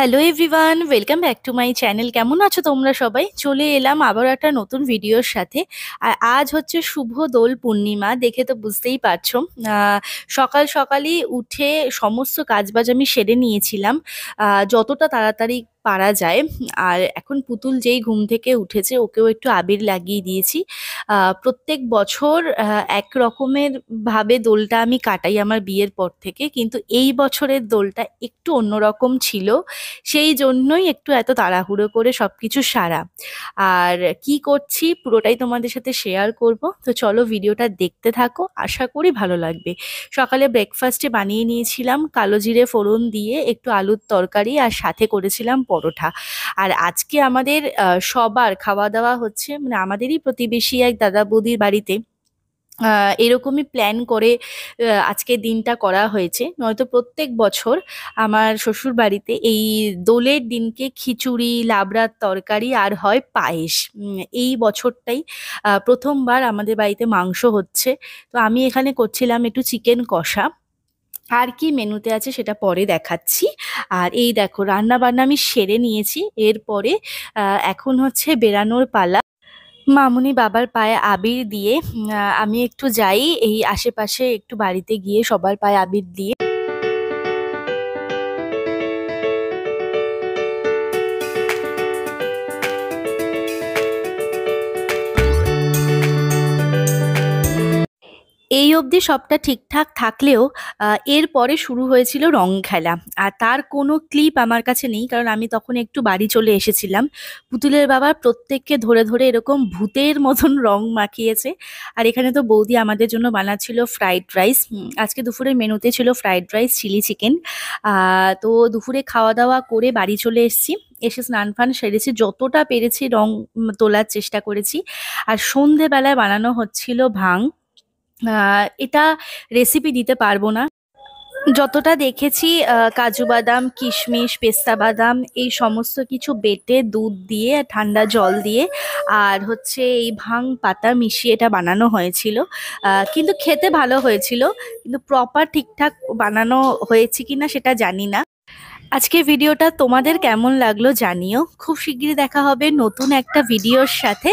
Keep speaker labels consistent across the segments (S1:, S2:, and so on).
S1: Hello everyone, welcome back to my channel. কেমন আছো তোমরা সবাই? চলে এলাম আবার একটা নতুন ভিডিওর সাথে। আর আজ হচ্ছে শুভ দোল পূর্ণিমা, দেখে তো বুঝতেই পারছো। সকাল সকালই উঠে সমস্ত কাজবাজ আমি সেরে নিয়েছিলাম, যতটা তাড়াতাড়ি পারা যায়। আর এখন পুতুল যেই ঘুম থেকে উঠেছে, ওকেও একটু আবির লাগিয়ে দিয়েছি। প্রত্যেক বছর এক রকমের ভাবে দোলটা আমি কাটাই আমার বিয়ের পর থেকে, কিন্তু এই বছরের দোলটা একটু অন্যরকম ছিল। সেই জন্যই একটু এত তাড়াহুড়ো করে সবকিছু সারা। আর কি করছি পুরোটাই তোমাদের সাথে শেয়ার করব, তো চলো ভিডিওটা দেখতে থাকো, আশা করি ভালো লাগবে। সকালে ব্রেকফাস্টে বানিয়ে নিয়েছিলাম কালো জিরে ফোড়ন দিয়ে একটু আলুর তরকারি, আর সাথে করেছিলাম পরোটা। আর আজকে আমাদের সবার খাওয়া দাওয়া হচ্ছে, মানে আমাদেরই প্রতিবেশী এক দাদা বৌদির বাড়িতে। এরকমই প্ল্যান করে আজকের দিনটা করা হয়েছে, নয়তো প্রত্যেক বছর আমার শ্বশুর বাড়িতে এই দোলের দিনকে খিচুড়ি, লাবড়ার তরকারি আর হয় পায়েস। এই বছরটাই প্রথমবার আমাদের বাড়িতে মাংস হচ্ছে। তো আমি এখানে করছিলাম একটু চিকেন কষা। আর কি মেনুতে আছে সেটা পরে দেখাচ্ছি। আর এই দেখো, রান্না বান্না আমি সেরে নিয়েছি। এরপরে এখন হচ্ছে বেরানোর পালা। মামুনি বাবার পায়ে আবির দিয়ে আমি একটু যাই এই আশেপাশে, একটু বাড়িতে গিয়ে সবার পায়ে আবির দিয়ে। এই অবধি সবটা ঠিকঠাক থাকলেও এরপরে শুরু হয়েছিল রং খেলা। আর তার কোনো ক্লিপ আমার কাছে নেই, কারণ আমি তখন একটু বাড়ি চলে এসেছিলাম। পুতুলের বাবা প্রত্যেককে ধরে ধরে এরকম ভূতের মতন রং মাখিয়েছে। আর এখানে তো বৌদি আমাদের জন্য বানাচ্ছিল ফ্রাইড রাইস। আজকে দুপুরের মেনুতে ছিল ফ্রাইড রাইস, চিলি চিকেন। তো দুপুরে খাওয়া দাওয়া করে বাড়ি চলে এসেছি। এসে স্নান ফান সেরেছি, যতটা পেরেছি রং তোলার চেষ্টা করেছি। আর সন্ধেবেলায় বানানো হচ্ছিল ভাং। এটা রেসিপি দিতে পারবো না। যতটা দেখেছি কাজু বাদাম, কিশমিশ, পেস্তা বাদাম এই সমস্ত কিছু বেটে দুধ দিয়ে ঠান্ডা জল দিয়ে আর হচ্ছে এই ভাং পাতা মিশিয়ে এটা বানানো হয়েছিল। কিন্তু খেতে ভালো হয়েছিল, কিন্তু প্রপার ঠিকঠাক বানানো হয়েছে কিনা সেটা জানি না। আজকে ভিডিওটা তোমাদের কেমন লাগলো জানিও। খুব শিগগিরই দেখা হবে নতুন একটা ভিডিওর সাথে।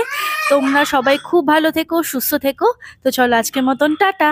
S1: তোমরা সবাই খুব ভালো থেকো, সুস্থ থেকো। তো চলো আজকের মতন টাটা।